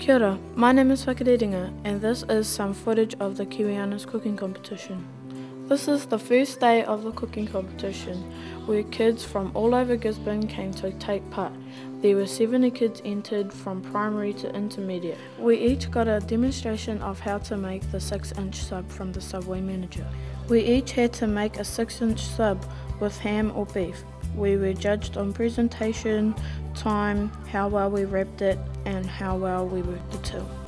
Kia ora, my name is Whakarerenga and this is some footage of the Kiwiana's cooking competition. This is the first day of the cooking competition where kids from all over Gisborne came to take part. There were 70 kids entered from primary to intermediate. We each got a demonstration of how to make the 6-inch sub from the Subway manager. We each had to make a 6-inch sub with ham or beef. We were judged on presentation, time, how well we wrapped it and how well we worked the till.